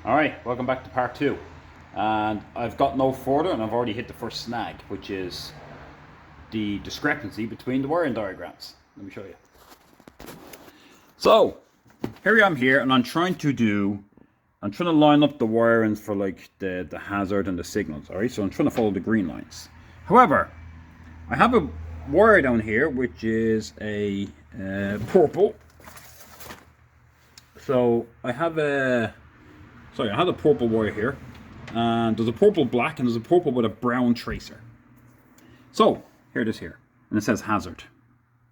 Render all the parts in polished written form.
Alright, welcome back to part 2. And I've got no further and I've already hit the first snag, which is the discrepancy between the wiring diagrams. Let me show you. So, here I am here and I'm trying to line up the wirings for like the hazard and the signals, alright? So I'm trying to follow the green lines. However, I have a wire down here which is a purple. So I have a purple wire here, and there's a purple black and there's a purple with a brown tracer. So here it is here, and it says hazard.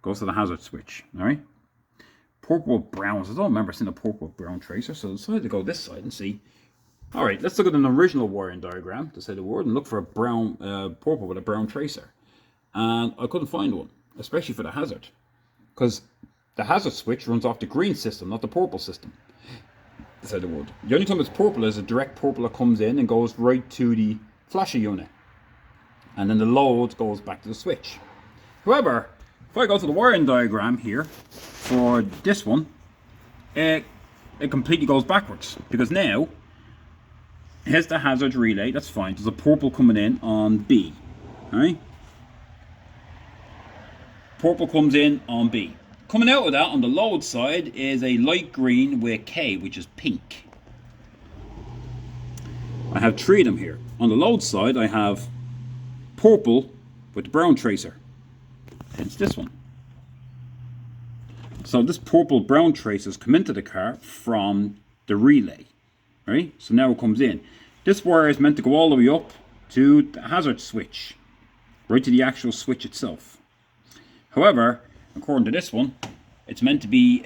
Goes to the hazard switch, all right? Purple with browns. I don't remember seeing a purple with brown tracer, so I decided to go this side and see. All right, let's look at an original wiring diagram to say the word and look for a brown purple with a brown tracer. And I couldn't find one, especially for the hazard, because the hazard switch runs off the green system, not the purple system. Said the word. The only time it's purple is a direct purple that comes in and goes right to the flasher unit, and then the load goes back to the switch. However, if I go to the wiring diagram here for this one, it completely goes backwards, because now here's the hazard relay. That's fine. There's a purple coming in on B, all right? Purple comes in on B. Coming out of that on the load side is a light green with K, which is pink. I have 3 of them here. On the load side, I have purple with the brown tracer. Hence this one. So this purple brown tracers come into the car from the relay, right? So now it comes in. This wire is meant to go all the way up to the hazard switch, right to the actual switch itself. However, according to this one, it's meant to be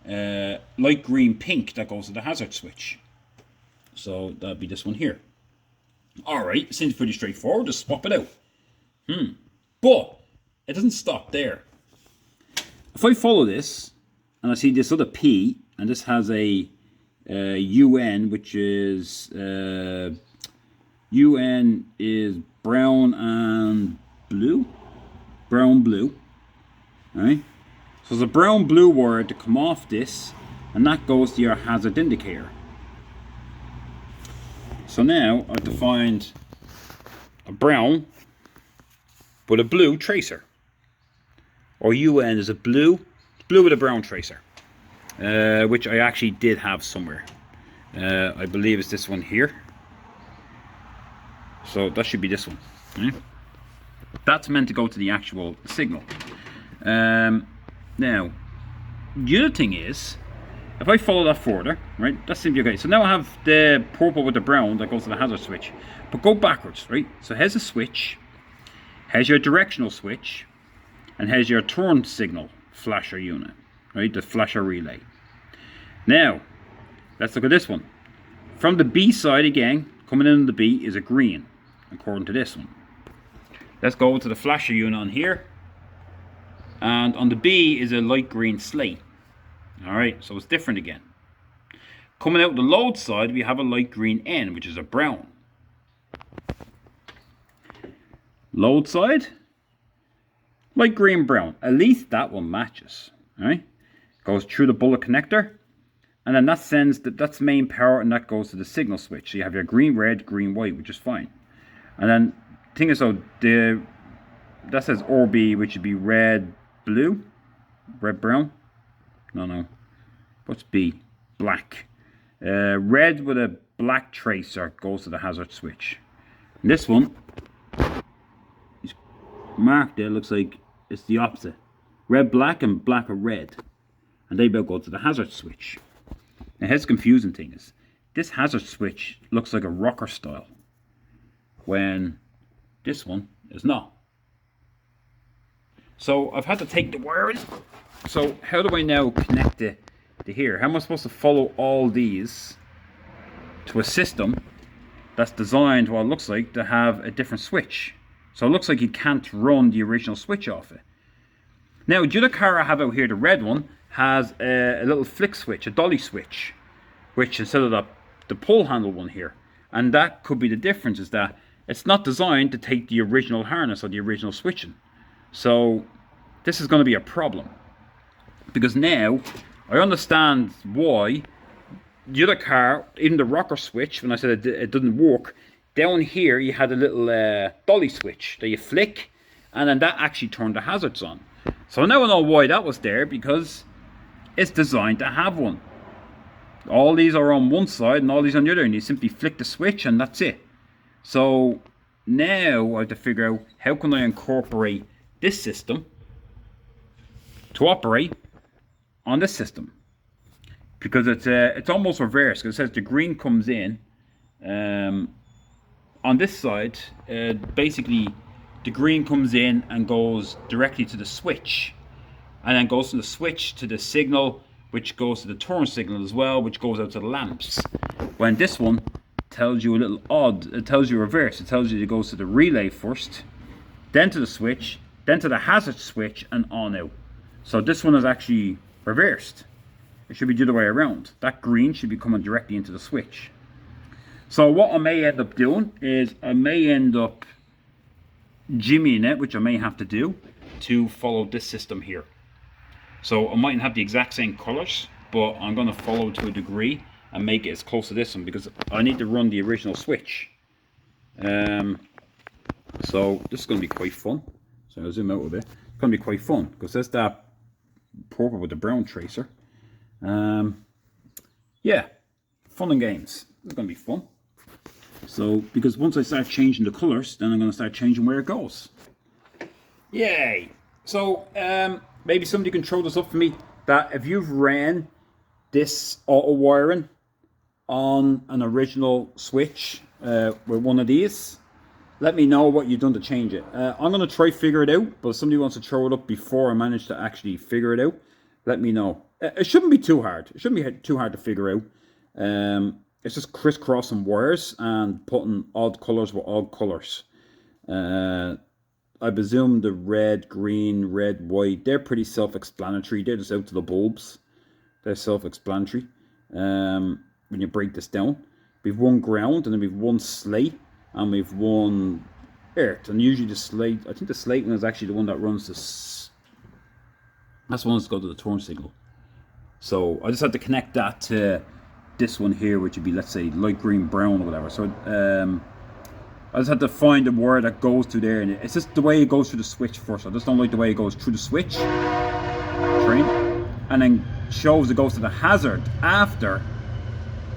a light green pink that goes to the hazard switch. So that'd be this one here. Alright, seems pretty straightforward, just swap it out. But it doesn't stop there. If I follow this, and I see this other P, and this has a UN, which is UN is brown and blue. Brown blue. Alright, so there's a brown blue wire to come off this, and that goes to your hazard indicator. So now I have to find a brown with a blue tracer, or UN is a blue with a brown tracer, which I actually did have somewhere. I believe it's this one here. So that should be this one. Right? That's meant to go to the actual signal. Now, the other thing is, if I follow that further, right, that seems okay. So now I have the purple with the brown that goes to the hazard switch. But go backwards, right? So here's a switch, here's your directional switch, and here's your turn signal flasher unit, right, the flasher relay. Now, let's look at this one. From the B side again, coming in on the B is a green, according to this one. Let's go to the flasher unit on here. And on the B is a light green slate. Alright, so it's different again. Coming out the load side, we have a light green N, which is a brown. Load side, light green brown. At least that one matches. Alright, goes through the bullet connector. And then that sends, that's main power, and that goes to the signal switch. So you have your green, red, green, white, which is fine. And then thing is, so that says RB, which would be red, blue, red, brown. No. What's B? Black. Red with a black tracer goes to the hazard switch. And this one is marked there. Looks like it's the opposite. Red, black, and black or red, and they both go to the hazard switch. Now, here's the confusing thing: is this hazard switch looks like a rocker style, when this one is not. So I've had to take the wiring. So how do I now connect it to here? How am I supposed to follow all these to a system that's designed, what it looks like, to have a different switch? So it looks like you can't run the original switch off it. Now, the other car I have out here, the red one, has a little flick switch, a dolly switch, which instead of the pull handle one here. And that could be the difference, is that it's not designed to take the original harness or the original switching. So this is going to be a problem, because now I understand why the other car, even the rocker switch, when I said it didn't work, down here you had a little dolly switch that you flick, and then that actually turned the hazards on. So now I know why that was there, because it's designed to have one. All these are on one side and all these on the other, and you simply flick the switch and that's it. So now I have to figure out how can I incorporate this system to operate on this system, because it's almost reversed, because it says the green comes in on this side. Basically the green comes in and goes directly to the switch, and then goes from the switch to the signal, which goes to the turn signal as well, which goes out to the lamps. When this one tells you a little odd, it tells you reverse. It tells you it goes to the relay first, then to the switch, then to the hazard switch, and on out. So this one is actually reversed. It should be the other way around. That green should be coming directly into the switch. So what I may end up doing is I may end up jimmying it, which I may have to do to follow this system here. So I mightn't have the exact same colors, but I'm going to follow to a degree and make it as close to this one, because I need to run the original switch. So this is going to be quite fun. So I'll zoom out a bit. It's going to be quite fun, because there's that purple with the brown tracer. Yeah, fun and games. It's going to be fun. So, because once I start changing the colors, then I'm going to start changing where it goes. Yay! So, maybe somebody can throw this up for me, that if you've ran this auto wiring on an original switch with one of these, let me know what you've done to change it. I'm going to try figure it out, but if somebody wants to throw it up before I manage to actually figure it out, let me know. It shouldn't be too hard. It shouldn't be too hard to figure out. It's just crisscrossing wires and putting odd colors with odd colors. I presume the red, green, red, white, they're pretty self-explanatory. They're just out to the bulbs. They're self-explanatory. When you break this down, we've one ground, and then we've one slate, and we've one earth. And usually the slate, I think the slate one is actually the one that runs this. That's the one that's got to the turn signal. So I just had to connect that to this one here, which would be, let's say, light green, brown, or whatever. So I just had to find the wire that goes to there, and it's just the way it goes through the switch first. I just don't like the way it goes through the switch, and then shows it goes to the hazard after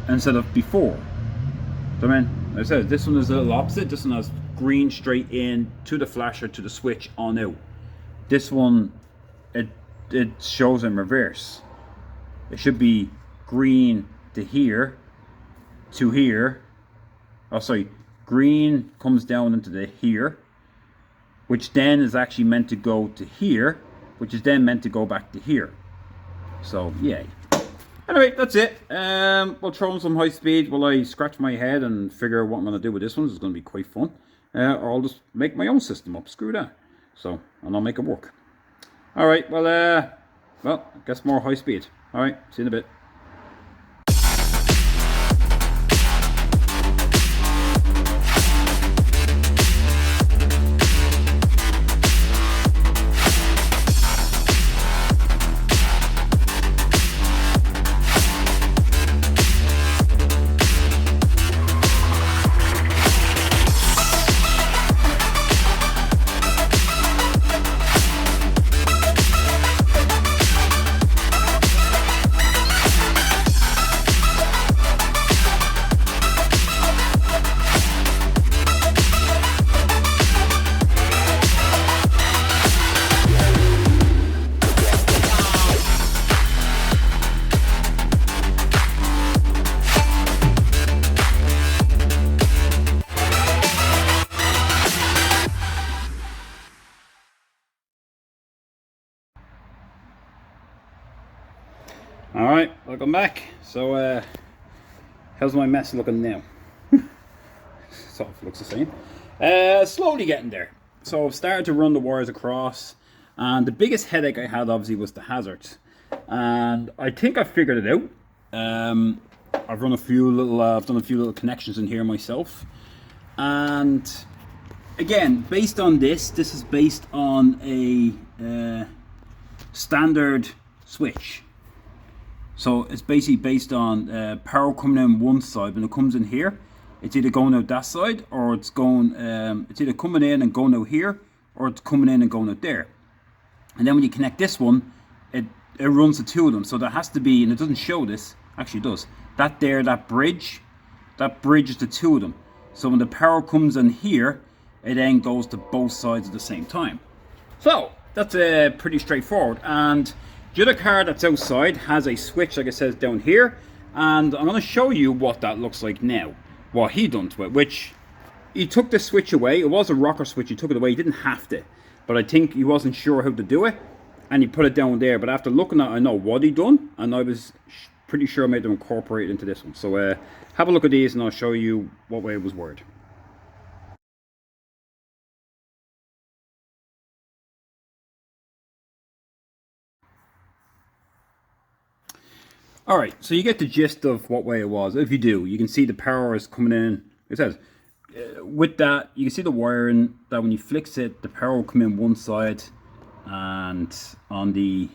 instead of before. So I mean, like I said, this one is a little opposite. This one has green straight in to the flasher, to the switch, on out. This one, it shows in reverse. It should be green to here, to here. Oh, sorry. Green comes down into the here, which then is actually meant to go to here, which is then meant to go back to here. So, yay. Anyway, that's it. We'll throw in some high speed while I scratch my head and figure out what I'm going to do with this one. It's going to be quite fun. Or I'll just make my own system up. Screw that. So, and I'll make it work. Alright, well, I guess more high speed. Alright, see you in a bit. Alright, welcome back. So, how's my mess looking now? Sort of looks the same. Slowly getting there. So I've started to run the wires across, and the biggest headache I had obviously was the hazards. And I think I figured it out. I've run a few little, I've done a few little connections in here myself. And again, based on this is based on a standard switch. So it's basically based on power coming in one side. When it comes in here, it's either going out that side, or it's going. It's either coming in and going out here, or it's coming in and going out there. And then when you connect this one, it runs the two of them. So there has to be, and it doesn't show this. Actually, it does. That bridge is the two of them. So when the power comes in here, it then goes to both sides at the same time. So that's pretty straightforward. And the other car that's outside has a switch, like it says down here, and I'm going to show you what that looks like now. What he done to it, which he took the switch away. It was a rocker switch. He took it away. He didn't have to, but I think he wasn't sure how to do it, and he put it down there. But after looking at it, I know what he done, and I was pretty sure I made them incorporate it into this one. So have a look at these, and I'll show you what way it was wired. Alright, so you get the gist of what way it was. If you do, you can see the power is coming in. It says, with that, you can see the wiring, that when you flex it, the power will come in one side, and on the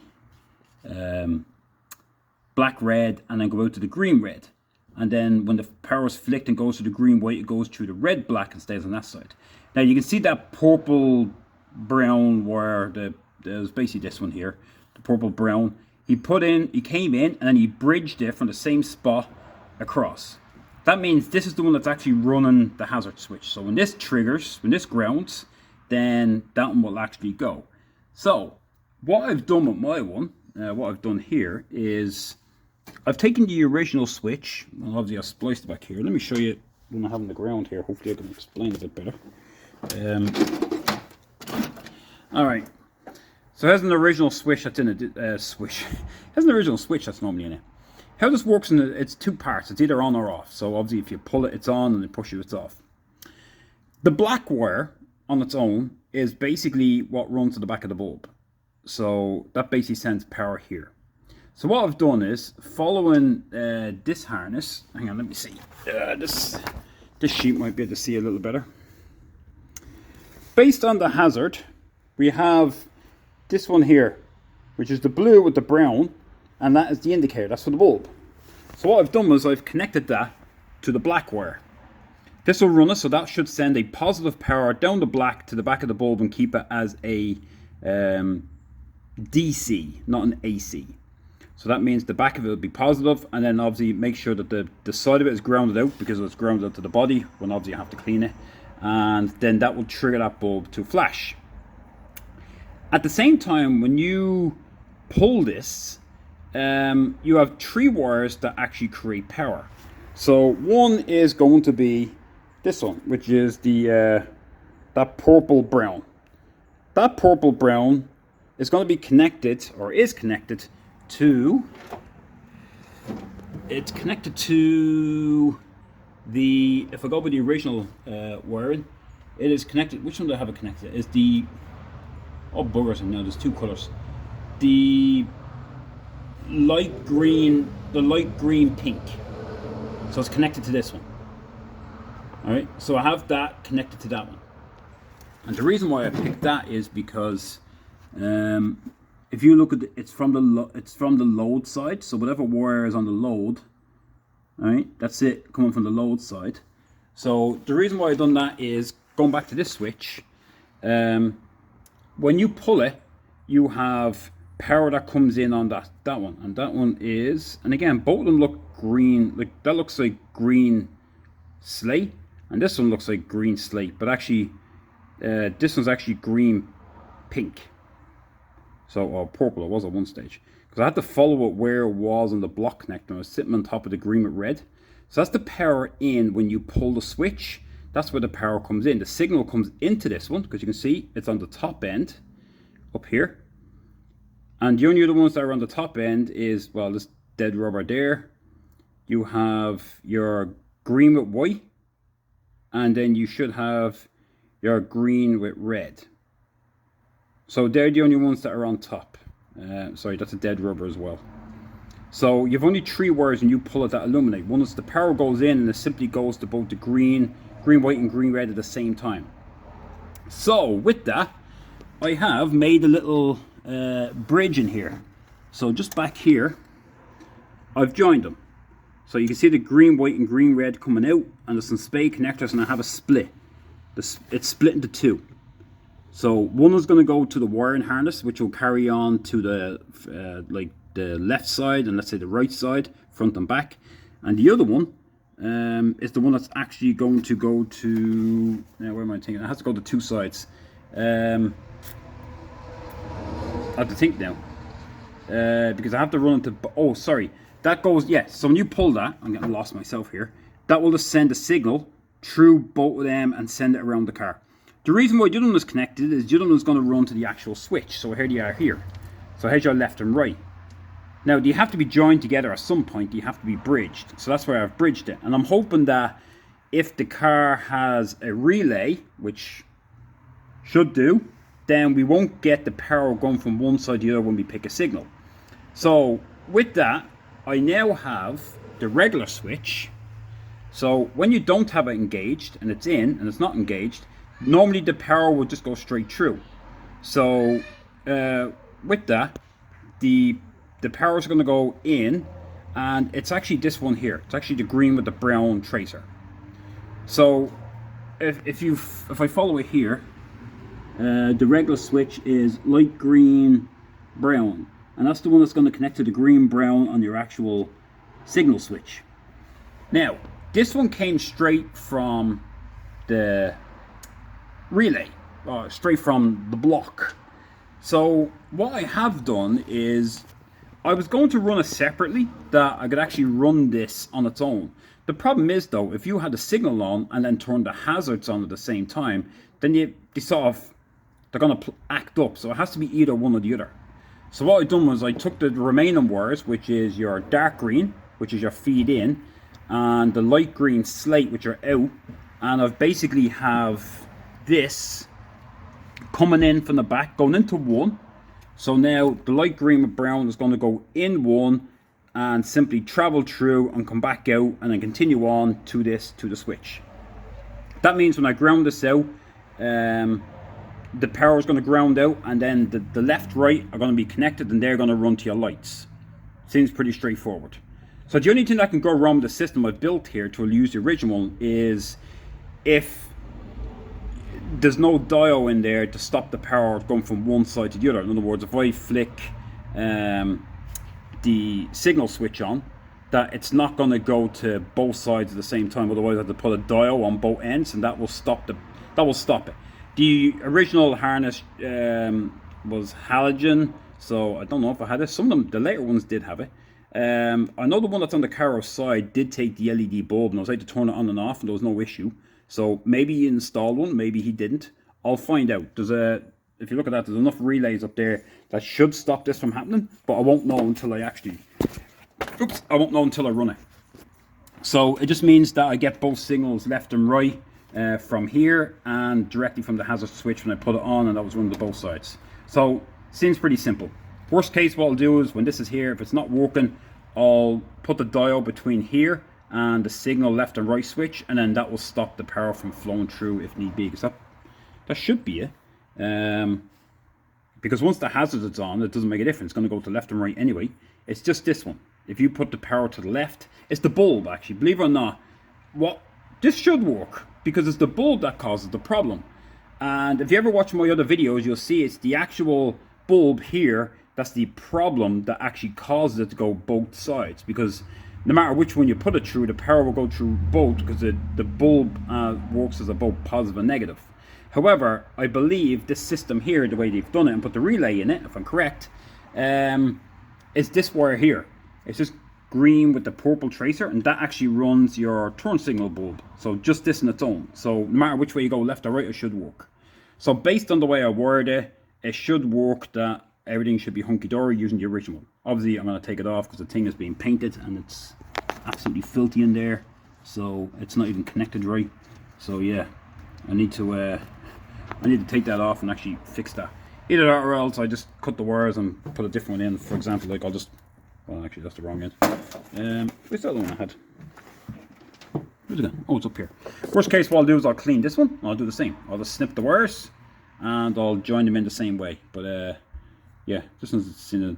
black red, and then go out to the green red. And then when the power is flicked and goes to the green white, it goes through the red black and stays on that side. Now you can see that purple brown wire, there's basically this one here, the purple brown. He came in and then he bridged it from the same spot across. That means this is the one that's actually running the hazard switch. So when this triggers, when this grounds, then that one will actually go. So what I've done with my one, what I've done here is I've taken the original switch, and obviously I've spliced it back here. Let me show you when I have on the ground here. Hopefully I can explain it a bit better. Alright. So it has an original switch that's in a switch. It has an original switch that's normally in it. How this works, it's two parts. It's either on or off. So obviously if you pull it, it's on, and you push it, it's off. The black wire on its own is basically what runs to the back of the bulb. So that basically sends power here. So what I've done is, following this harness, hang on, let me see. This sheet might be able to see a little better. Based on the hazard, we have this one here, which is the blue with the brown, and that is the indicator. That's for the bulb. So what I've done was I've connected that to the black wire. This will run it, so that should send a positive power down the black to the back of the bulb and keep it as a DC, not an AC. So that means the back of it will be positive, and then obviously make sure that the side of it is grounded out, because it's grounded out to the body when obviously you have to clean it, and then that will trigger that bulb to flash. At the same time, when you pull this, you have three wires that actually create power. So one is going to be this one, which is the that purple brown. That purple brown is going to be connected, or is connected to. It's connected to the. If I go with the original wiring, it is connected. Which one do I have it connected? Is the. Oh, buggers, and now there's two colors. The light green pink. So it's connected to this one. Alright, so I have that connected to that one. And the reason why I picked that is because if you look at it's from the load side, so whatever wire is on the load, alright, that's it coming from the load side. So the reason why I've done that is, going back to this switch, when you pull it, you have power that comes in on that one, and that one is, and again, both of them look green. Like that looks like green slate, and this one looks like green slate, but actually, this one's actually green pink. So, or purple. It was at one stage, because I had to follow it where it was on the block connector. I was sitting on top of the green with red. So that's the power in when you pull the switch. That's where the power comes in. The signal comes into this one, because you can see it's on the top end up here. And the only other ones that are on the top end is, well, this dead rubber there. You have your green with white, and then you should have your green with red. So they're the only ones that are on top. Sorry, that's a dead rubber as well. So you've only three wires, and you pull it that illuminate. One is the power goes in, and it simply goes to both the green, white, and green red at the same time. So with that, I have made a little bridge in here. So just back here, I've joined them. So you can see the green, white and green, red coming out, and there's some spade connectors, and I have a split. It's split into two. So one is going to go to the wiring harness, which will carry on to the like the left side and let's say the right side, front and back. And the other one is the one that's actually going to go to, now where am I thinking? It has to go to two sides. I have to think now. Because I have to run into, oh sorry, that goes, yes, so when you pull that, I'm getting lost myself here, that will just send a signal through both of them and send it around the car. The reason why the other one is connected is the other one is going to run to the actual switch. So here they are here. So here's your left and right. Now, do you have to be joined together at some point? You have to be bridged. So that's where I've bridged it. And I'm hoping that if the car has a relay, which should do, then we won't get the power going from one side to the other when we pick a signal. So with that, I now have the regular switch. So when you don't have it engaged and it's in and it's not engaged, normally the power will just go straight through. So with that, the power is going to go in, and it's actually this one here. It's actually the green with the brown tracer. So if I follow it here, the regular switch is light green, brown, and that's the one that's going to connect to the green, brown on your actual signal switch. Now, this one came straight from the relay, straight from the block. So what I have done is I was going to run it separately, that I could actually run this on its own. The problem is though, if you had the signal on and then turn the hazards on at the same time, then they're going to act up. So it has to be either one or the other. So what I done was I took the remaining wires, which is your dark green, which is your feed in, and the light green slate, which are out, and I've basically have this coming in from the back, going into one. So now the light green with brown is going to go in one and simply travel through and come back out and then continue on to this, to the switch. That means when I ground this out, the power is going to ground out, and then the left, right are going to be connected, and they're going to run to your lights. Seems pretty straightforward. So the only thing that can go wrong with the system I've built here to use the original one is if there's no dial in there to stop the power going from one side to the other. In other words, if I flick the signal switch on, that it's not going to go to both sides at the same time. Otherwise, I have to put a dial on both ends, and that will stop it. The original harness was halogen, so I don't know if I had it. Some of them, the later ones, did have it. I know the one that's on the car side did take the LED bulb, and I was able to turn it on and off, and there was no issue. So maybe he installed one, maybe he didn't. I'll find out. If you look at that, there's enough relays up there that should stop this from happening, but I won't know until I actually, I won't know until I run it. So it just means that I get both signals left and right from here and directly from the hazard switch when I put it on, and that was running to both sides. So seems pretty simple. Worst case, what I'll do is when this is here, if it's not working, I'll put the dial between here and the signal left and right switch, and then that will stop the power from flowing through if need be, because that should be it. Because once the hazard is on, it doesn't make a difference. It's going to go to left and right anyway. It's just this one. If you put the power to the left, it's the bulb actually. Believe it or not, this should work because it's the bulb that causes the problem. And if you ever watch my other videos, you'll see it's the actual bulb here that's the problem that actually causes it to go both sides. Because no matter which one you put it through, the power will go through both because the bulb works as a both positive and negative. However, I believe this system here, the way they've done it and put the relay in it, if I'm correct, is this wire here. It's just green with the purple tracer, and that actually runs your turn signal bulb. So just this on its own. So no matter which way you go, left or right, it should work. So based on the way I wired it, it should work that everything should be hunky-dory using the original. Obviously, I'm going to take it off because the thing is being painted and it's absolutely filthy in there. So it's not even connected right. So yeah, I need to take that off and actually fix that. Either that or else I just cut the wires and put a different one in. For example, like I'll just, well actually that's the wrong end. Where's the other one I had? Where's it gone? Oh, it's up here. Worst case, what I'll do is I'll clean this one. And I'll do the same. I'll just snip the wires and I'll join them in the same way. But yeah, this one's a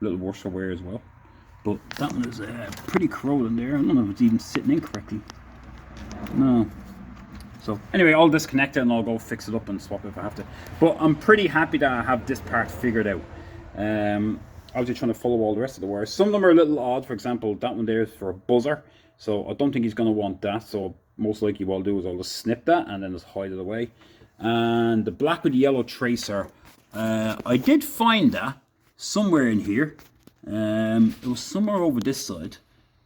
little worse for wear as well. But that one is pretty corroded in there. I don't know if it's even sitting in correctly. No. So anyway, I'll disconnect it and I'll go fix it up and swap it if I have to. But I'm pretty happy that I have this part figured out. Obviously trying to follow all the rest of the wires. Some of them are a little odd. For example, that one there is for a buzzer. So I don't think he's going to want that. So most likely what I'll do is I'll just snip that and then just hide it away. And the black with yellow tracer, I did find that somewhere in here. It was somewhere over this side.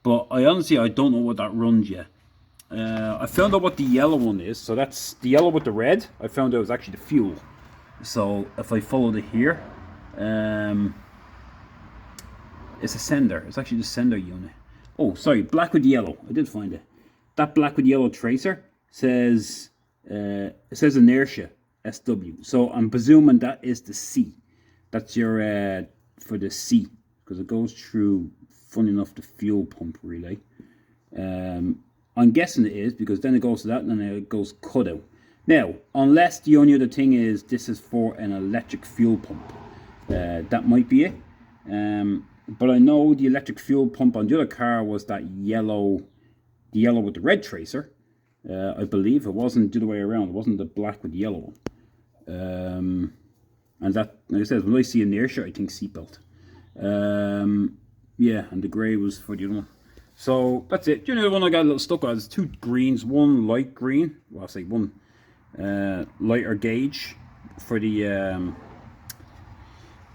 But I don't know what that runs yet. I found out what the yellow one is. So that's the yellow with the red. I found out it was actually the fuel. So if I followed it here, it's a sender. It's actually the sender unit. Oh, sorry, black with yellow. I did find it. That black with yellow tracer says it says inertia SW. So I'm presuming that is the C. That's your for the C, because it goes through, funny enough, the fuel pump relay. I'm guessing it is, because then it goes to that and then it goes cutout. Now, unless the only other thing is this is for an electric fuel pump, that might be it. But I know the electric fuel pump on the other car was that yellow, the yellow with the red tracer. I believe it wasn't the other way around. It wasn't the black with the yellow one. And that, like I said, when I see inertia, I think seatbelt. Yeah, and the grey was for the other one. So that's it. You know, the one I got a little stuck on is two greens, one light green. Well, I'll say one lighter gauge for the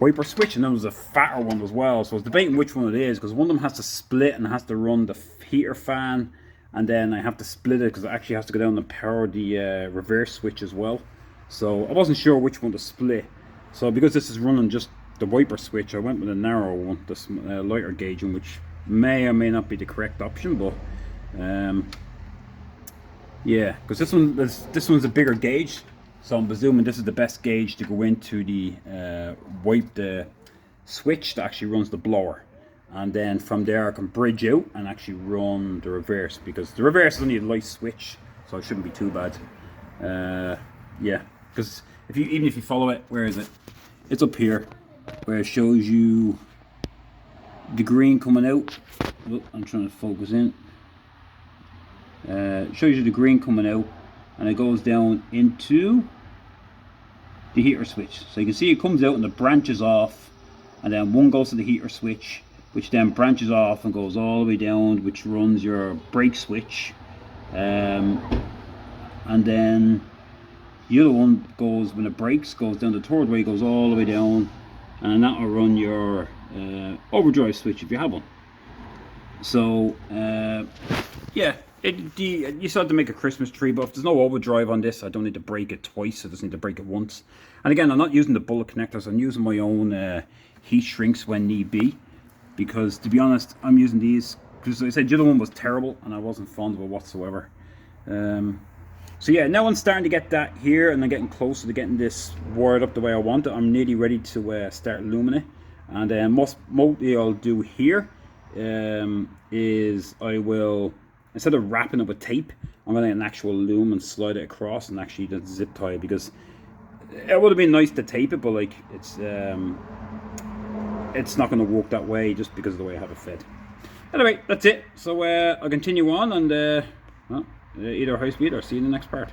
wiper switch, and then there's a fatter one as well. So I was debating which one it is, because one of them has to split and has to run the heater fan, and then I have to split it because it actually has to go down and power the reverse switch as well. So I wasn't sure which one to split. So because this is running just the wiper switch, I went with a narrow one, this lighter gauge one, which may or may not be the correct option, but yeah, because this one's a bigger gauge, so I'm presuming this is the best gauge to go into the the switch that actually runs the blower, and then from there I can bridge out and actually run the reverse, because the reverse is only a light switch, so it shouldn't be too bad. Yeah, because even if you follow it, where is it? It's up here, where it shows you the green coming out. Oh, I'm trying to focus in. It shows you the green coming out, and it goes down into the heater switch. So you can see it comes out and it branches off, and then one goes to the heater switch, which then branches off and goes all the way down, which runs your brake switch, and then the other one goes, when it brakes, goes down the third way, goes all the way down, and that will run your overdrive switch if you have one. So yeah, you still have to make a Christmas tree, but if there's no overdrive on this, I don't need to break it twice. I just need to break it once. And again, I'm not using the bullet connectors. I'm using my own heat shrinks when need be, because to be honest, I'm using these because, like I said, the other one was terrible and I wasn't fond of it whatsoever. So yeah, now I'm starting to get that here, and I'm getting closer to getting this wired up the way I want it. I'm nearly ready to start looming it. And mostly I'll do here is I will, instead of wrapping it with tape, I'm going to get an actual loom and slide it across and actually just zip tie it, because it would have been nice to tape it, but like it's not going to work that way just because of the way I have it fed. Anyway, that's it. So I'll continue on, and well, either high speed or see you in the next part.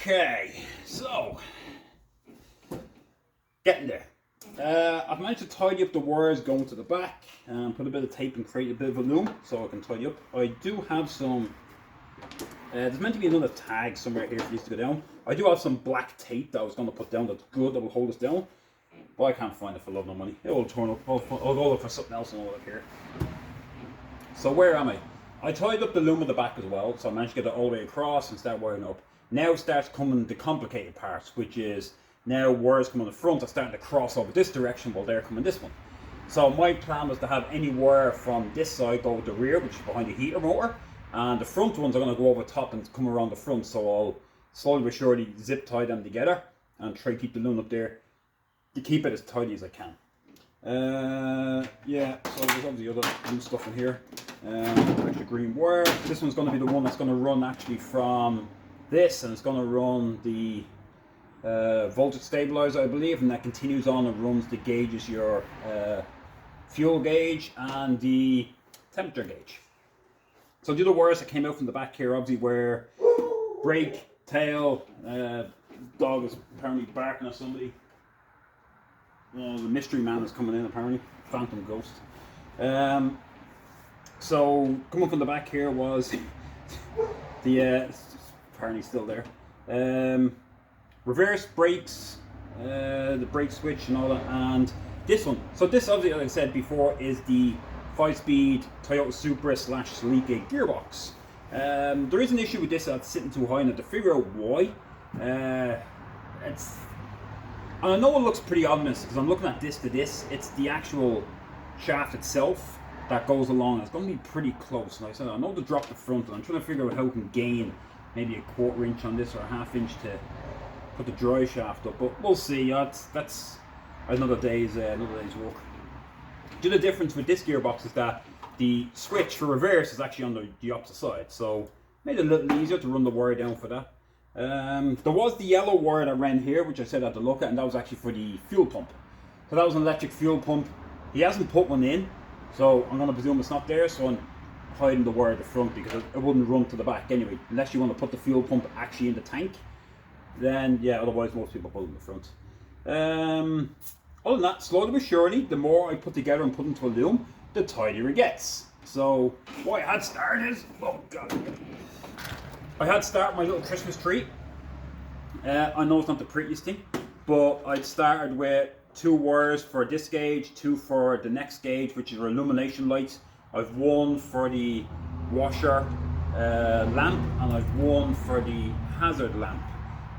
Okay, so getting there. I've managed to tidy up the wires going to the back and put a bit of tape and create a bit of a loom so I can tidy up. I do have some, there's meant to be another tag somewhere here for these to go down. I do have some black tape that I was going to put down that's good, that will hold us down. But I can't find it for love nor money. It will turn up. I'll go look for something else and all up here. So where am I? I tied up the loom at the back as well, so I managed to get it all the way across and start wiring up. Now starts coming the complicated parts, which is now wires come on the front are starting to cross over this direction while they're coming this one. So my plan was to have any wire from this side go with the rear, which is behind the heater motor, and the front ones are going to go over top and come around the front. So I'll slowly but surely zip tie them together and try to keep the loom up there to keep it as tidy as I can. Yeah, so there's obviously other loose stuff in here. Extra green wire. This one's going to be the one that's going to run actually from this, and it's going to run the voltage stabilizer, I believe, and that continues on and runs the gauges, your fuel gauge and the temperature gauge. So the other wires that came out from the back here obviously were brake, tail, dog is apparently barking at somebody. The mystery man is coming in apparently, phantom ghost. So coming from the back here was the apparently still there. Reverse brakes, the brake switch and all that, and this one. So this obviously, like I said before, is the 5-speed Toyota Supra / Sleek gearbox. There is an issue with this that's sitting too high, and I have to figure out why. And I know it looks pretty obvious because I'm looking at this to this. It's the actual shaft itself that goes along. It's going to be pretty close. Like I said, I know to drop the front, and I'm trying to figure out how we can gain maybe a 1/4 inch on this or a 1/2 inch to put the dry shaft up. But we'll see. That's another day's work. The other difference with this gearbox is that the switch for reverse is actually on the opposite side, so made it a little easier to run the wire down for that. There was the yellow wire that ran here, which I said I had to look at, and that was actually for the fuel pump. So that was an electric fuel pump. He hasn't put one in, so I'm going to presume it's not there, so I'm hiding the wire at the front because it wouldn't run to the back anyway. Unless you want to put the fuel pump actually in the tank, then yeah, otherwise most people put it in the front. Other than that, slowly but surely, the more I put together and put into a loom, the tidier it gets. So what I had started, oh god, I had started my little Christmas tree. I know it's not the prettiest thing, but I'd started with 2 wires for this gauge, 2 for the next gauge, which is our illumination lights. I've 1 for the washer lamp, and I've 1 for the hazard lamp.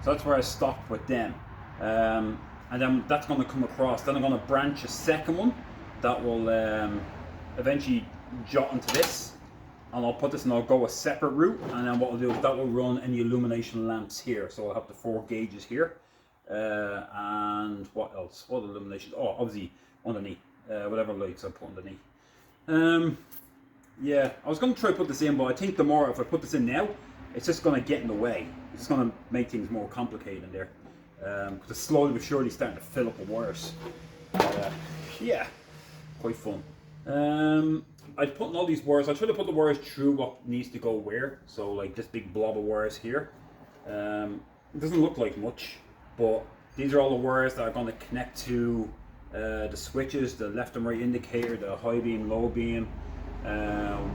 So that's where I stopped with them. And then that's going to come across. Then I'm going to branch a second one that will eventually jot into this. And I'll put this and I'll go a separate route, and then what I'll do is that will run any illumination lamps here. So I'll have the 4 gauges here, and what else? What illumination? Oh, obviously underneath, whatever lights I put underneath. Yeah, I was going to try to put this in, but I think the more if I put this in now, it's just going to get in the way. It's going to make things more complicated in there, because it's slowly but surely starting to fill up the wires. Yeah, quite fun. I'd put in all these wires. I try to put the wires through what needs to go where. So like this big blob of wires here. It doesn't look like much, but these are all the wires that are going to connect to the switches, the left and right indicator, the high beam, low beam.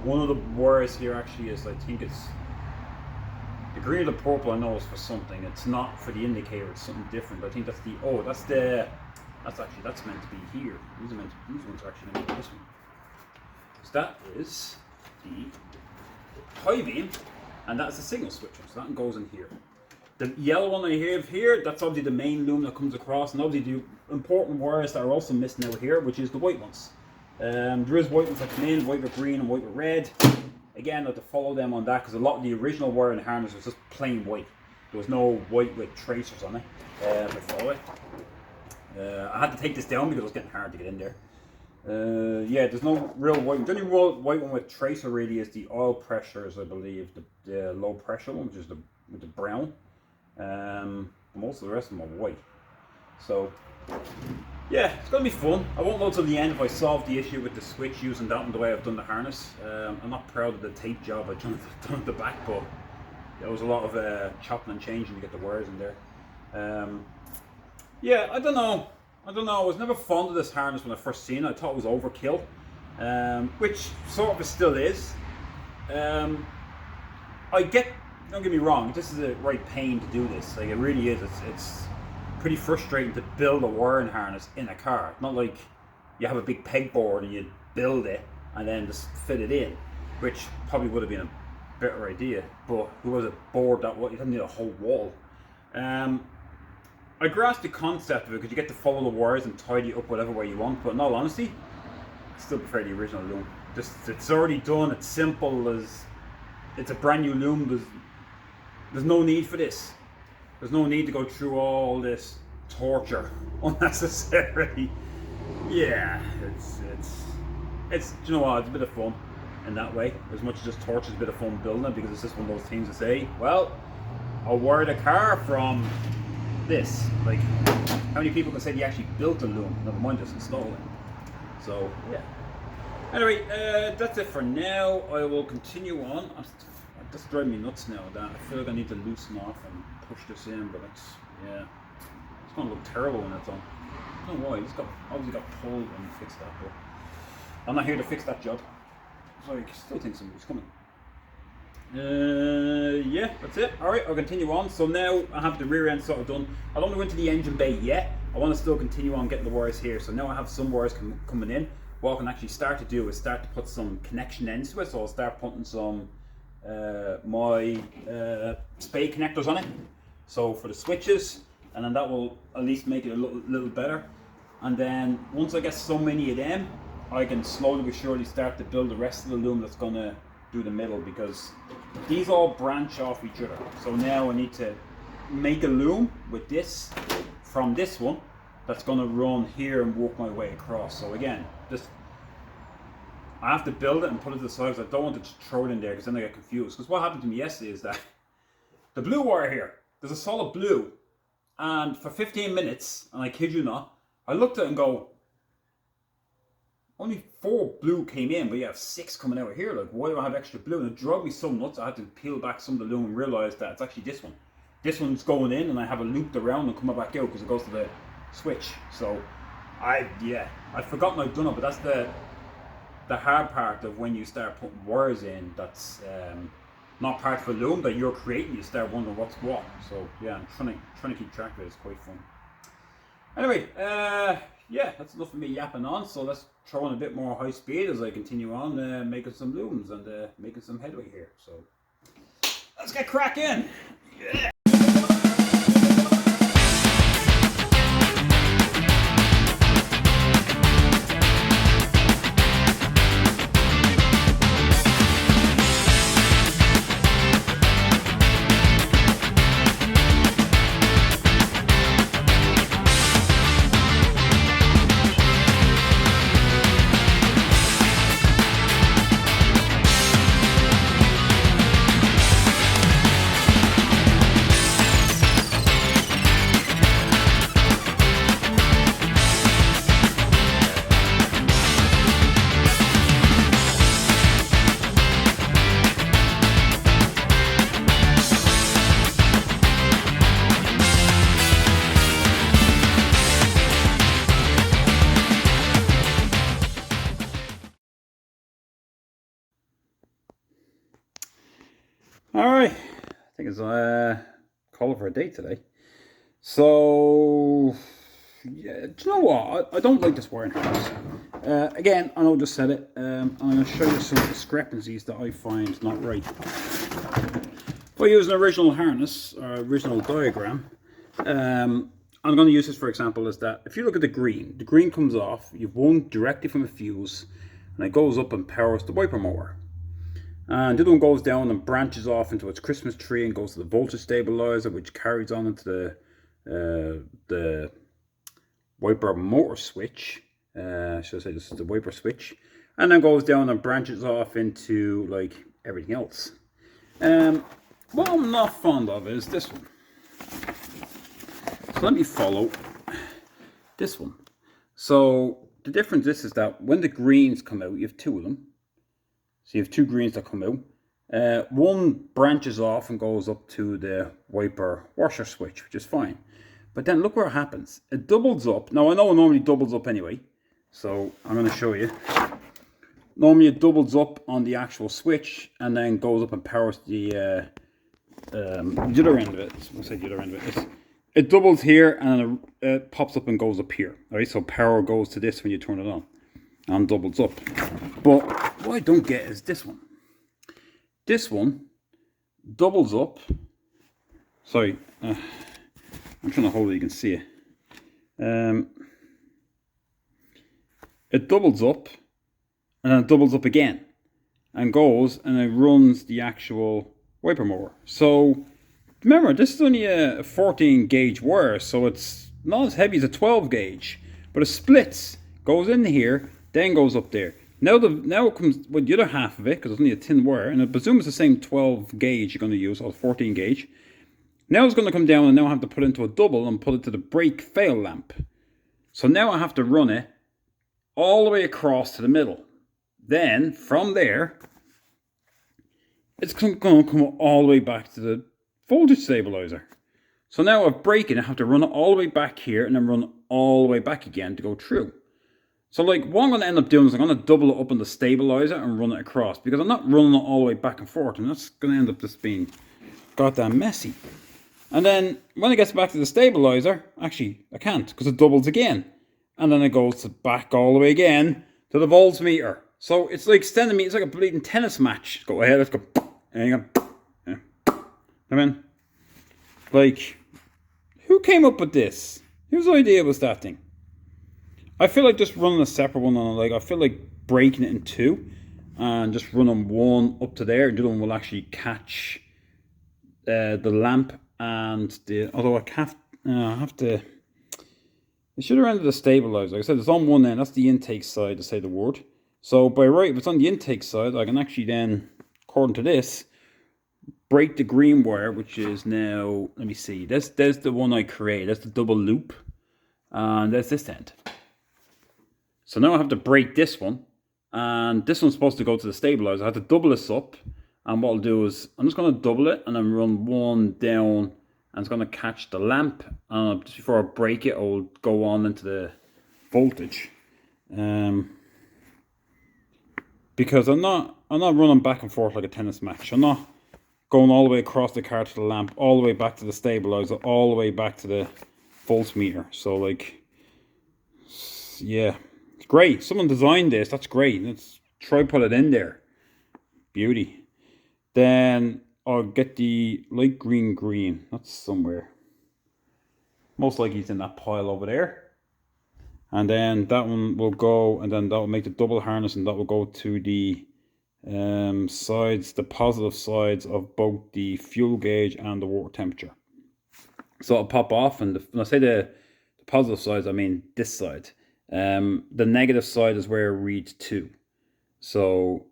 One of the wires here actually is, I think it's the green or the purple. I know is for something. It's not for the indicator. It's something different. I think that's the that's meant to be here. These ones are actually meant to be this one. So that is the high beam, and that's the signal switcher. So that goes in here. The yellow one I have here, that's obviously the main loom that comes across, and obviously the important wires that are also missing out here, which is the white ones. There is white ones that come in, white with green and white with red. Again, I have to follow them on that because a lot of the original wire in the harness was just plain white. There was no white with tracers on it. If I follow it. I had to take this down because it was getting hard to get in there. Yeah, there's no real white. The only real white one with tracer really is the oil pressures, I believe. The low pressure one, which is with the brown. Most of the rest of them are white. So, yeah, it's going to be fun. I won't know till the end if I solve the issue with the switch using that one the way I've done the harness. I'm not proud of the tape job I've done at the back, but there was a lot of chopping and changing to get the wires in there. Yeah, I don't know. I was never fond of this harness when I first seen it. I thought it was overkill, which sort of still is. I get, don't get me wrong, this is a right pain to do this. Like, it really is. It's pretty frustrating to build a wiring harness in a car. Not like you have a big pegboard and you build it and then just fit it in, which probably would have been a better idea. But who has a board that you didn't need a whole wall? I grasp the concept of it because you get to follow the wires and tidy up whatever way you want. But in all honesty, I still prefer the original Loom. Just, it's already done. It's simple. It's a brand new Loom. There's no need for this. There's no need to go through all this torture unnecessarily. Yeah, it's you know what, it's a bit of fun in that way. As much as just torture is a bit of fun building it, because it's just one of those things to say, well, I'll wire the car from this. Like, how many people can say they actually built a Loom, never mind just install it? So yeah. Anyway, that's it for now. I will continue on. That's driving me nuts now. That I feel like I need to loosen off and push this in, but yeah, it's going to look terrible when it's on. I don't know why. It's obviously got pulled when you fix that, but I'm not here to fix that job. So I still think somebody's coming. Yeah, that's it. Alright, I'll continue on. So now I have the rear end sort of done. I don't want to go into the engine bay yet. I want to still continue on getting the wires here. So now I have some wires coming in. What I can actually start to do is start to put some connection ends to it. So I'll start putting some my spade connectors on it. So for the switches, and then that will at least make it a little better. And then once I get so many of them, I can slowly but surely start to build the rest of the Loom that's going to do the middle, because these all branch off each other. So now I need to make a Loom with this from this one that's going to run here and work my way across. So again, I have to build it and put it to the side, because I don't want to just throw it in there, because then I get confused. Because what happened to me yesterday is that the blue wire here, there's a solid blue, and for 15 minutes, and I kid you not, I looked at it and go, only 4 blue came in, but you have 6 coming out of here. Like, why do I have extra blue? And it drove me so nuts. I had to peel back some of the Loom and realize that it's actually this one. This one's going in, and I have it looped around and coming back out because it goes to the switch. So, I'd forgotten I'd done it, but that's the hard part of when you start putting wires in. That's not part of the Loom that you're creating. You start wondering what's what. So yeah, I'm trying to keep track of it. It's quite fun. Anyway, yeah, that's enough of me yapping on. So let's throw in a bit more high speed as I continue on making some Looms and making some headway here. So let's get cracking. Yeah. Alright, I think it's call for a day today. So, yeah, do you know what? I don't like this wiring harness. Again, I know I just said it. I'm going to show you some discrepancies that I find not right. If I use an original harness, or original diagram, I'm going to use this for example is that if you look at the green comes off, you've one directly from a fuse, and it goes up and powers the wiper motor. And the other one goes down and branches off into its Christmas tree and goes to the voltage stabilizer, which carries on into the wiper motor switch. Should I say this is the wiper switch, and then goes down and branches off into like everything else. What I'm not fond of is this one. So let me follow this one. So the difference is that when the greens come out, you have 2 of them. So you have 2 greens that come out. One branches off and goes up to the wiper washer switch, which is fine. But then look where it happens. It doubles up. Now I know it normally doubles up anyway, so I'm going to show you. Normally it doubles up on the actual switch and then goes up and powers the other end of it. I'll say the other end of it. It doubles here and it pops up and goes up here. Alright, so power goes to this when you turn it on and doubles up. But what I don't get is this one. This one doubles up. Sorry, I'm trying to hold it, you can see it. It doubles up and then it doubles up again and goes and it runs the actual wiper mower. So remember, this is only a 14 gauge wire, so it's not as heavy as a 12 gauge, but it splits, goes in here, then goes up there. Now it comes with the other half of it, because it's only a thin wire, and I presume it's the same 12 gauge you're going to use, or 14 gauge. Now it's going to come down and now I have to put it into a double and put it to the brake fail lamp. So now I have to run it all the way across to the middle. Then, from there, it's going to come all the way back to the voltage stabilizer. So now I've braking, I have to run it all the way back here and then run it all the way back again to go through. So like what I'm going to end up doing is I'm going to double it up on the stabilizer and run it across, because I'm not running it all the way back and forth, and that's going to end up just being goddamn messy. And then when it gets back to the stabilizer, actually I can't, because it doubles again. And then it goes back all the way again to the voltmeter. So it's like extending me, it's like a bleeding tennis match. Go ahead, let's go. There you go. Yeah. I mean, like, who came up with this? Whose idea was that thing? I feel like just running a separate one on, like, I feel like breaking it in two and just running one up to there. The other one will actually catch the lamp and the, although I have to, it should have ended the stabilizer. Like I said, it's on one end, that's the intake side to say the word. So by right, if it's on the intake side, I can actually then, according to this, break the green wire, which is now, let me see, there's the one I created, that's the double loop, and there's this end. So now I have to break this one, and this one's supposed to go to the stabilizer. I have to double this up, and what I'll do is, I'm just going to double it, and then run one down, and it's going to catch the lamp, and just before I break it, I'll go on into the voltage. Because I'm not running back and forth like a tennis match. I'm not going all the way across the car to the lamp, all the way back to the stabilizer, all the way back to the voltmeter. So like, yeah, it's great. Someone designed this. That's great. Let's try put it in there. Beauty. Then I'll get the light green. That's somewhere. Most likely it's in that pile over there. And then that one will go, and then that will make the double harness, and that will go to the sides, the positive sides of both the fuel gauge and the water temperature. So it'll pop off, and when I say the positive sides, I mean this side. The negative side is where it reads 2. So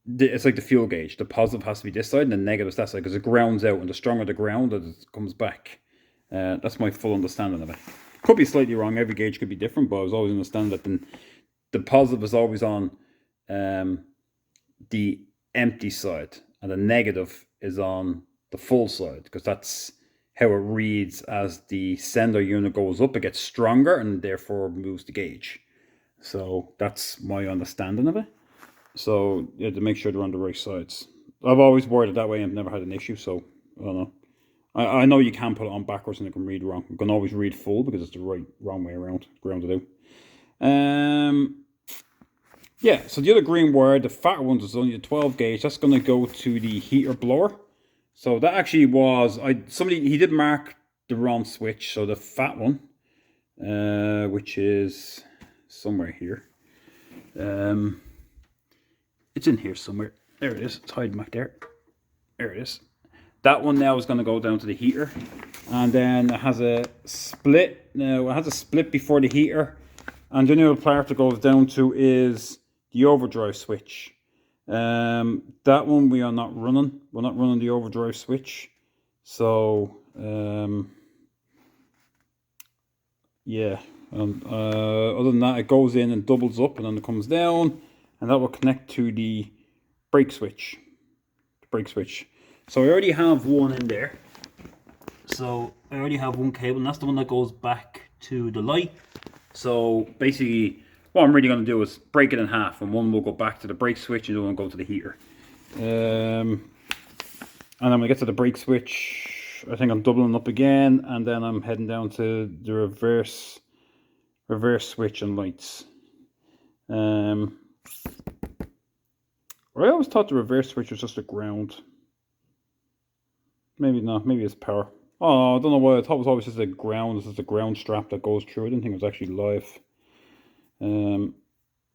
it's like the fuel gauge. The positive has to be this side, and the negative is that side, because it grounds out, and the stronger the ground, it comes back. That's my full understanding of it. Could be slightly wrong. Every gauge could be different, but I was always understanding that the positive is always on the empty side, and the negative is on the full side, because that's how it reads. As the sender unit goes up, it gets stronger and therefore moves the gauge. So that's my understanding of it. So you have to make sure they're on the right sides. I've always worked it that way and I've never had an issue, so I don't know. I know you can put it on backwards and it can read wrong. You can always read full because it's the wrong way around. To do. Yeah, so the other green wire, the fat ones, is only a 12 gauge. That's going to go to the heater blower. So that actually was, he did mark the wrong switch. So the fat one, which is somewhere here. It's in here somewhere. There it is. It's hiding back there. There it is. That one now is going to go down to the heater, and then it has a split. Now it has a split before the heater, and the new part that goes down to is the overdrive switch. That one we are not running. We're not running the overdrive switch. So yeah. Other than that, it goes in and doubles up, and then it comes down, and that will connect to the brake switch. So I already have one in there. So I already have one cable, and that's the one that goes back to the light. So basically, what I'm really going to do is break it in half, and one will go back to the brake switch, and the other one will go to the heater. And then when I get to the brake switch, I think I'm doubling up again, and then I'm heading down to the reverse switch and lights. I always thought the reverse switch was just a ground. Maybe not. Maybe it's power. Oh, I don't know why. I thought it was always just a ground. This is a ground strap that goes through. I didn't think it was actually live.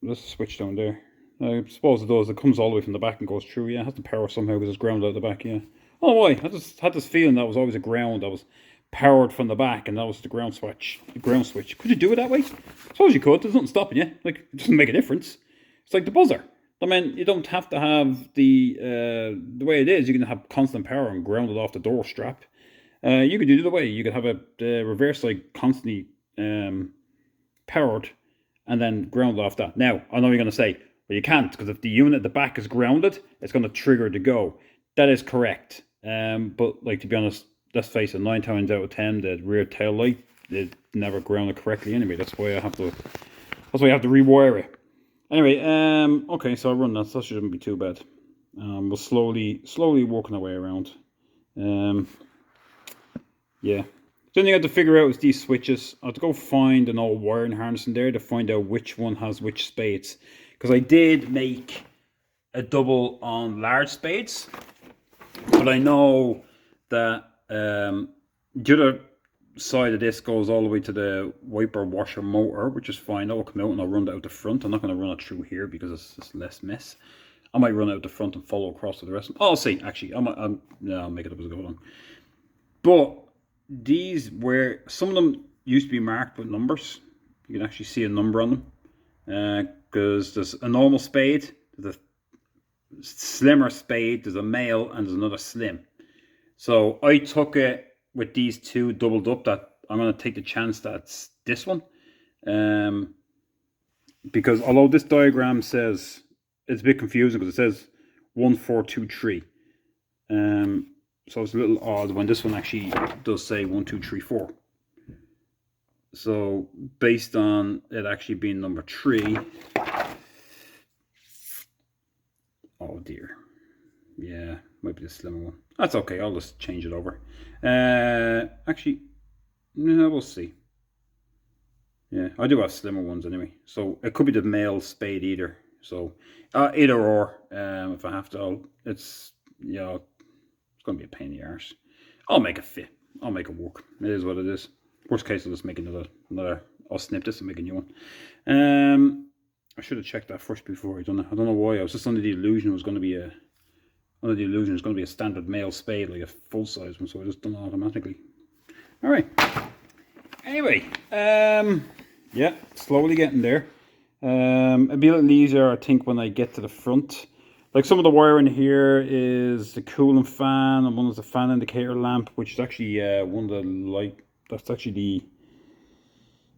Let's switch down there. I suppose it does. It comes all the way from the back and goes through. Yeah, it has to power somehow because it's ground out the back. Yeah. Oh, why? I just had this feeling that was always a ground that was powered from the back, and that was the ground switch. Could you do it that way? I suppose you could. There's nothing stopping you. Like, it doesn't make a difference. It's like the buzzer. I mean, you don't have to have the way it is. You can have constant power and ground it off the door strap. You could do it the way. You could have a reverse like constantly powered, and then ground off that. Now, I know you're going to say, well, you can't, because if the unit at the back is grounded, it's going to trigger to go. That is correct. But like, to be honest, let's face it, 9 times out of 10, the rear tail light is never grounded correctly anyway. That's why I have to rewire it. Anyway, okay, so I run that, so that shouldn't be too bad. We're slowly working our way around. Yeah. The only thing I have to figure out is these switches. I have to go find an old wiring harness in there to find out which one has which spades. Because I did make a double on large spades, but I know that the other side of this goes all the way to the wiper washer motor, which is fine. That will come out and I'll run that out the front. I'm not going to run it through here because it's less mess. I might run out the front and follow across to the rest. I'll see. Actually, I'll make it up as I go along. But these were, some of them used to be marked with numbers. You can actually see a number on them. Because there's a normal spade, there's a slimmer spade, there's a male, and there's another slim. So I took it with these two doubled up, that I'm going to take the chance that it's this one. Because although this diagram says, it's a bit confusing because it says 1, 4, 2, 3. So it's a little odd when this one actually does say 1, 2, 3, 4. So based on it actually being number 3, oh dear, yeah, might be the slimmer one. That's okay, I'll just change it over. Actually, no, we'll see. Yeah, I do have slimmer ones anyway, so it could be the male spade either. So either or, if I have to, it's gonna be a pain in the arse. I'll make it fit. I'll make it work. It is what it is. Worst case, I'll just make another. I'll snip this and make a new one. I should have checked that first before I done it. I don't know why. I was just under the illusion it was going to be a standard male spade, like a full size one. So I just done it automatically. All right. Anyway, yeah, slowly getting there. It'll be a little easier, I think, when I get to the front. Like, some of the wiring here is the cooling fan, and one is the fan indicator lamp, which is actually one of the light. That's actually the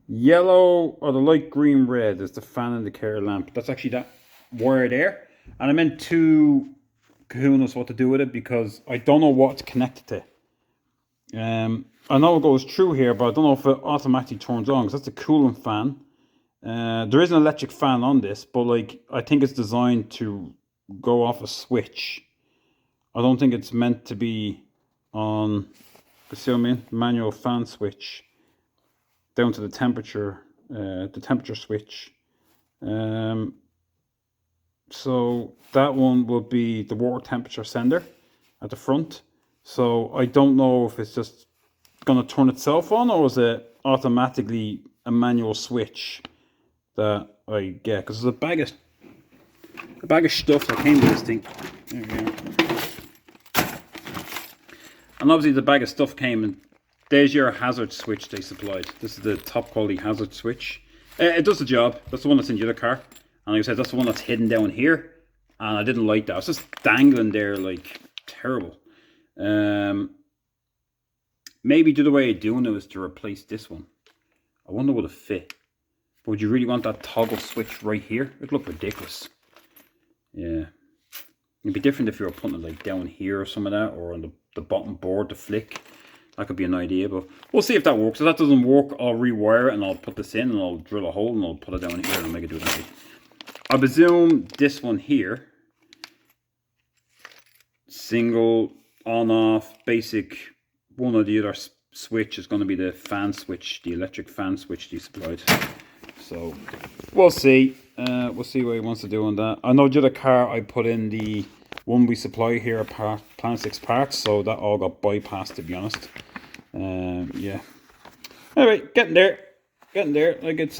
yellow or the light green red is the fan indicator lamp. That's actually that wire there. And I meant to kahunas what to do with it because I don't know what it's connected to. I know it goes through here, but I don't know if it automatically turns on because that's the cooling fan. There is an electric fan on this, but like, I think it's designed to go off a switch. I don't think it's meant to be on, you see what I mean? Manual fan switch down to the temperature switch. So that one will be the water temperature sender at the front. So I don't know if it's just going to turn itself on, or is it automatically a manual switch that I get, because there's a bag of stuff that came with this thing. There we go. And obviously the bag of stuff came, and there's your hazard switch they supplied. This is the top quality hazard switch. It does the job. That's the one that's in the other car. And like I said, that's the one that's hidden down here. And I didn't like that. It's just dangling there like terrible. Maybe the other way of doing it was to replace this one. I wonder would it fit. But would you really want that toggle switch right here? It'd look ridiculous. Yeah. It'd be different if you were putting it like down here or some of that, or on the bottom board to flick. That could be an idea, but we'll see if that works. If that doesn't work, I'll rewire it and I'll put this in and I'll drill a hole and I'll put it down here and I'll make it do that. I presume this one here, single, on, off, basic, one or the other switch is going to be the fan switch, the electric fan switch they supplied. So we'll see. We'll see what he wants to do on that. I know the other car I put in the one we supply here, Planet 6 parts, so that all got bypassed, to be honest. Yeah. Anyway, getting there. Like it's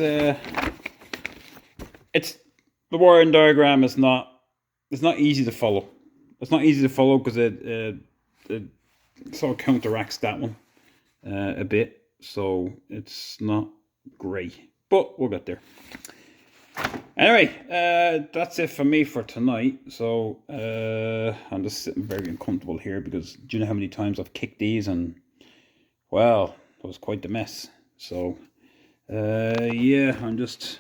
the wiring diagram is not easy to follow. It's not easy to follow because it sort of counteracts that one a bit, so it's not great, but we'll get there. Anyway, that's it for me for tonight. So I'm just sitting very uncomfortable here because do you know how many times I've kicked these, and well, it was quite the mess. So yeah, I'm just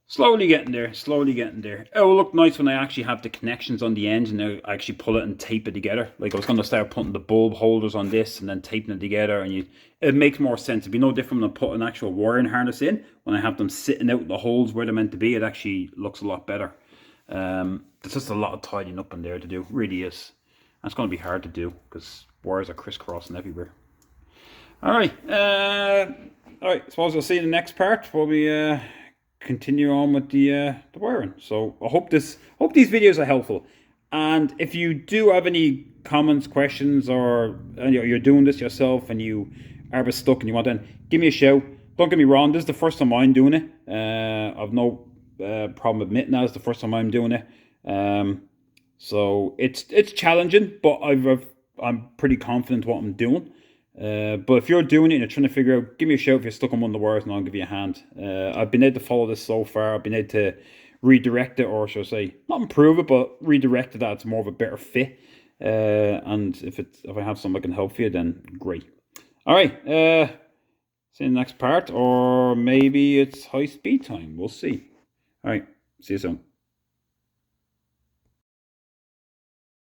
slowly getting there. It will look nice when I actually have the connections on the end and I actually pull it and tape it together. Like I was going to start putting the bulb holders on this and then taping it together, and it makes more sense. It'd be no different when I put an actual wiring harness in. When I have them sitting out the holes where they're meant to be, it actually looks a lot better. There's just a lot of tidying up in there to do, really is. And it's going to be hard to do because wires are crisscrossing everywhere. Alright, I suppose I'll see you in the next part where we continue on with the wiring. So I hope these videos are helpful, and if you do have any comments, questions, or you're doing this yourself and you are a bit stuck and you want to, give me a shout. Don't get me wrong, this is the first time I'm doing it. I've no problem admitting that it's the first time I'm doing it. So it's challenging, but I'm pretty confident what I'm doing. But if you're doing it and you're trying to figure out, give me a shout if you're stuck on one of the wires and I'll give you a hand. I've been able to follow this so far. I've been able to redirect it, or should I say, not improve it, but redirect it that it's more of a better fit. And if I have something I can help you, then great. Alright, see you in the next part, or maybe it's high speed time. We'll see. Alright, see you soon.